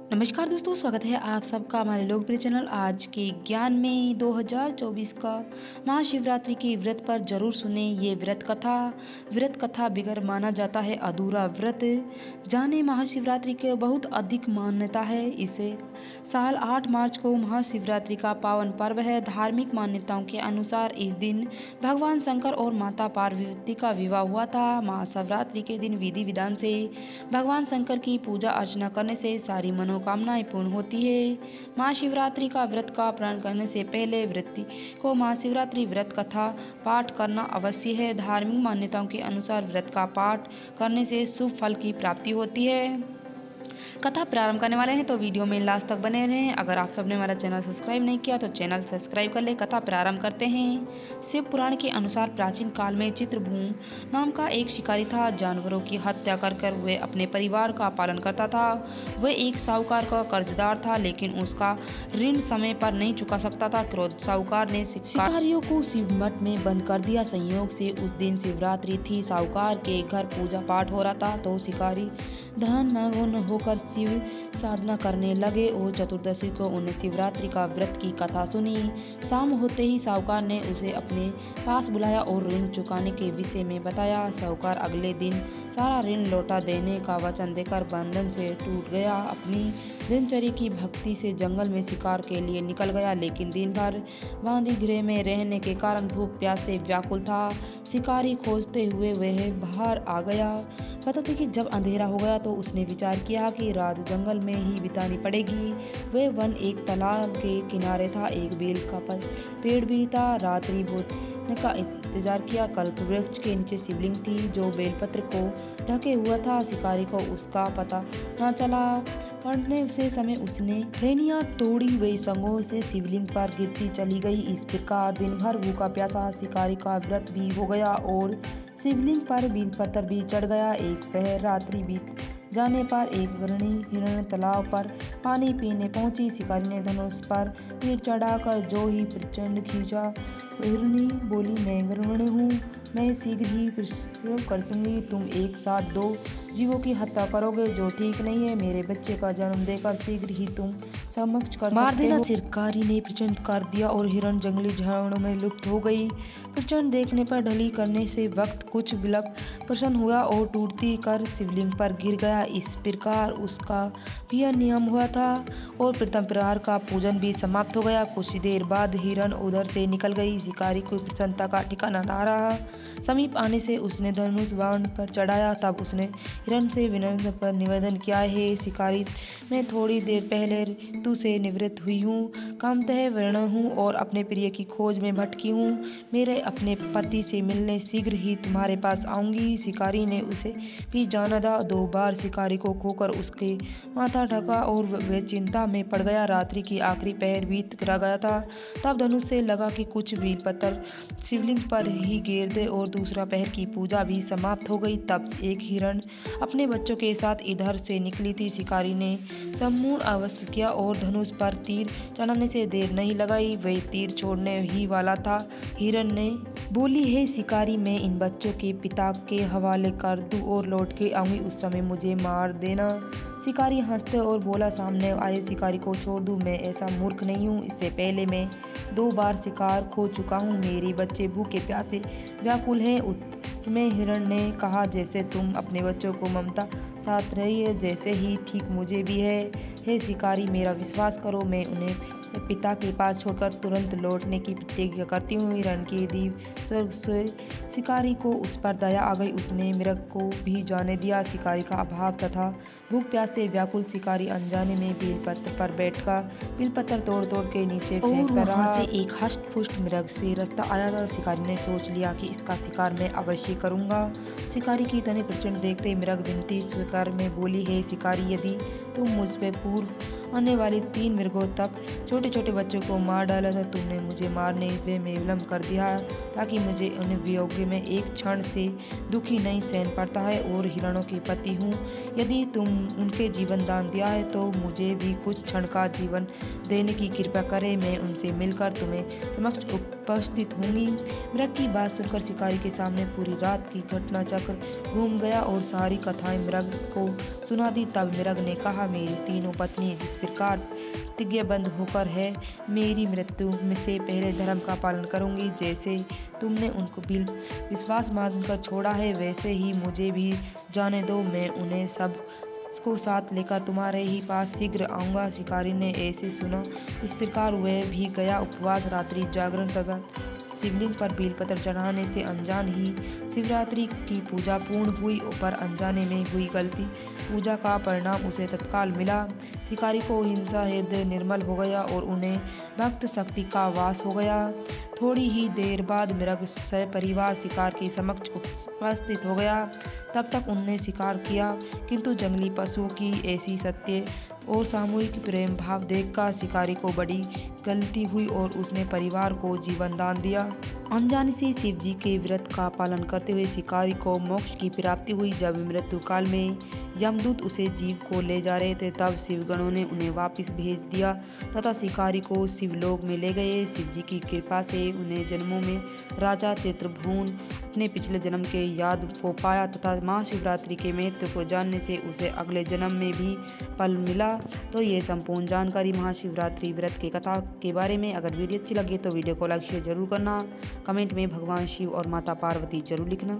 नमस्कार दोस्तों, स्वागत है आप सबका हमारे लोकप्रिय चैनल आज के ज्ञान में 2024 का महाशिवरात्रि के व्रत पर जरूर सुने ये व्रत कथा बगैर माना जाता है अधूरा व्रत। जाने महाशिवरात्रि के बहुत अधिक मान्यता है। इसे साल 8 मार्च को महाशिवरात्रि का पावन पर्व है। धार्मिक मान्यताओं के अनुसार इस दिन भगवान शंकर और माता पार्वती का विवाह हुआ था। महाशिवरात्रि के दिन विधि विधान से भगवान शंकर की पूजा अर्चना करने से सारी मनोकामनाएं पूर्ण होती है। महाशिवरात्रि का व्रत का पारण करने से पहले व्यक्ति को महाशिवरात्रि व्रत कथा पाठ करना अवश्य है। धार्मिक मान्यताओं के अनुसार व्रत का पाठ करने से शुभ फल की प्राप्ति होती है। कथा प्रारंभ करने वाले हैं तो वीडियो में लास्ट तक बने रहें। अगर आप सबने हमारा चैनल सब्सक्राइब नहीं किया तो चैनल सब्सक्राइब कर ले। कथा प्रारंभ करते हैं। शिव पुराण के अनुसार प्राचीन काल में चित्रभूम नाम का एक शिकारी था। जानवरों की हत्या कर वह अपने परिवार का पालन करता था। वह एक साहूकार का कर्जदार था, लेकिन उसका ऋण समय पर नहीं चुका सकता था। क्रोध साहूकार ने शिकारियों को शिव मठ में बंद कर दिया। संयोग से उस दिन शिवरात्रि थी। साहूकार के घर पूजा पाठ हो रहा था तो शिकारी ध्यान होकर शिव साधना करने लगे और चतुर्दशी को उन्हें शिवरात्रि का व्रत की कथा सुनी। शाम होते ही साहूकार ने उसे अपने पास बुलाया और ऋण चुकाने के विषय में बताया। साहूकार अगले दिन सारा ऋण लौटा देने का वचन देकर बंधन से टूट गया। अपनी दिनचर्या की भक्ति से जंगल में शिकार के लिए निकल गया, लेकिन दिन भर बांदी गृह में रहने के कारण भूख प्यास से व्याकुल था। शिकारी खोजते हुए वह बाहर आ गया। बताते कि जब अंधेरा हो गया तो उसने विचार किया कि रात जंगल में ही बितानी पड़ेगी। वह वन एक तालाब के किनारे था। एक बेल का पेड़ भी था। रात्रि भोजन का इंतजार किया। कल्प वृक्ष के नीचे शिवलिंग थी जो बेलपत्र को ढके हुआ था। शिकारी को उसका पता न चला। पढ़ने से समय उसने टहनियां तोड़ी। वे संगों से शिवलिंग पर गिरती चली गई। इस प्रकार दिन भर भूखा प्यासा शिकारी का व्रत भी हो गया और शिवलिंग पर बेलपत्र भी चढ़ गया। एक पहर रात्रि बीत जाने पर एक गृहिणी हिरण तालाब पर पानी पीने पहुंची। शिकारी ने धनुष पर तीर चढ़ाकर जो ही प्रचंड खींचा। हिरणी बोली, मैं गृहिणी हूँ, मैं शीघ्र ही प्रसव कर दूंगी। तुम एक साथ दो जीवों की हत्या करोगे जो ठीक नहीं है। मेरे बच्चे का जन्म देकर शीघ्र ही तुम समक्ष कर मार देना। शिकारी ने प्रचंड कर दिया और हिरण जंगली झाड़ों में लुप्त हो गई। प्रचंड देखने पर ढली करने से वक्त कुछ विलंब प्रसन्न हुआ और टूटती कर शिवलिंग पर गिर गया। इस प्रकार उसका भी नियम हुआ था और प्रथम प्रहार का पूजन भी समाप्त हो गया। कुछ देर बाद हिरण उधर से निकल गई। शिकारी को प्रसन्नता का ठिकाना न रहा। समीप आने से उसने धनुष बाण पर चढ़ाया। तब उसने हिरण से विनम्र पर निवेदन किया, हे शिकारी, मैं थोड़ी देर पहले ऋतु से निवृत्त हुई हूँ, कामतः वर्ण हूँ और अपने प्रिय की खोज में भटकी हूँ। मेरे अपने पति से मिलने शीघ्र ही तुम्हारे पास आऊंगी। शिकारी ने उसे भी जाना था। 2 बार शिकारी को खोकर उसके माथा ढका और वह चिंता में पड़ गया। रात्रि की आखिरी पहर बीत गया था। तब धनुष से लगा कि कुछ बेलपत्र शिवलिंग पर ही गिर दे और दूसरा पहर की पूजा भी समाप्त हो गई। तब एक हिरण अपने बच्चों के साथ इधर से निकली थी। शिकारी ने सम्पूर्ण अवस्थित किया और धनुष पर तीर चढ़ाने से देर नहीं लगाई। वह तीर छोड़ने ही वाला था। हिरण ने बोली, हे शिकारी, मैं इन बच्चों के पिता के हवाले कर दूं और लौट के आऊंगी, उस समय मुझे मार देना। शिकारी हंसते और बोला, सामने आए शिकारी को छोड़ दूं, मैं ऐसा मूर्ख नहीं हूँ। इससे पहले मैं 2 बार शिकार खो चुका हूँ। मेरे बच्चे भूखे प्यासे व्याकुल हैं। उत्तर में हिरण ने कहा, जैसे तुम अपने बच्चों को ममता साथ रही है, जैसे ही ठीक मुझे भी है। हे शिकारी, मेरा विश्वास करो, मैं उन्हें पिता के पास छोड़कर तुरंत लौटने की प्रतिज्ञा करती हूँ। हिरण के दिव्य स्वर्ग से शिकारी को उस पर दया आ गई। उसने मृग को भी जाने दिया। शिकारी का अभाव तथा भूख प्यास से व्याकुल शिकारी अनजाने में बेलपत्र पर बैठकर बेलपत्र तोड़ के नीचे फेंकता रहा। से एक हष्ट पुष्ट मृग से रास्ता आया था। शिकारी ने सोच लिया कि इसका शिकार मैं अवश्य करूंगा। शिकारी की तनी प्रचंड देखते मृग विनती स्वीकार में बोली, हे शिकारी, यदि तुम मुझ पे पूर्ण आने वाली 3 मृगों तक छोटे छोटे बच्चों को मार डाला था। तुमने मुझे मारने में विलम्ब कर दिया ताकि मुझे उन वियोग में एक क्षण से दुखी नहीं सहन पड़ता है और हिरणों की पति हूँ। यदि तुम उनके जीवन दान दिया है तो मुझे भी कुछ क्षण का जीवन देने की कृपा करें। मैं उनसे मिलकर तुम्हें समक्ष उपस्थित होंगी। मृग की बात सुनकर शिकारी के सामने पूरी रात की घटना चक्र घूम गया और सारी कथाएं मृग को सुना दी। तब मृग ने कहा, मेरी तीनों पत्नी जिस प्रकार प्रतिज्ञाबद्ध होकर है, मेरी मृत्यु से पहले धर्म का पालन करूंगी। जैसे तुमने उनको भी विश्वास मानकर छोड़ा है वैसे ही मुझे भी जाने दो। मैं उन्हें सब को साथ लेकर तुम्हारे ही पास शीघ्र आऊंगा। शिकारी ने ऐसे सुना। इस प्रकार वह भी गया। उपवास रात्रि जागरण तक शिवलिंग पर बेलपत्र चढ़ाने से अनजान ही शिवरात्रि की पूजा पूर्ण हुई, पर अनजाने में हुई गलती पूजा का परिणाम उसे तत्काल मिला। शिकारी को हिंसा हृदय निर्मल हो गया और उन्हें भक्त शक्ति का वास हो गया। थोड़ी ही देर बाद मृग सपरिवार शिकार के समक्ष उपस्थित हो गया। तब तक उन्होंने शिकार किया, किंतु जंगली पशुओं की ऐसी सत्य और सामूहिक प्रेम भाव देखकर शिकारी को बड़ी गलती हुई और उसने परिवार को जीवन दान दिया। अनजाने से शिव जी के व्रत का पालन करते हुए शिकारी को मोक्ष की प्राप्ति हुई। जब मृत्यु काल में यमदूत उसे जीव को ले जा रहे थे तब शिवगणों ने उन्हें वापस भेज दिया तथा शिकारी को शिवलोक में ले गए। शिव जी की कृपा से उन्हें जन्मों में राजा चित्रभुवन अपने पिछले जन्म के याद को पाया तथा महाशिवरात्रि के महत्व को जानने से उसे अगले जन्म में भी फल मिला। तो ये संपूर्ण जानकारी महाशिवरात्रि व्रत की कथा के बारे में। अगर वीडियो अच्छी लगे तो वीडियो को लाइक शेयर जरूर करना। कमेंट में भगवान शिव और माता पार्वती जरूर लिखना।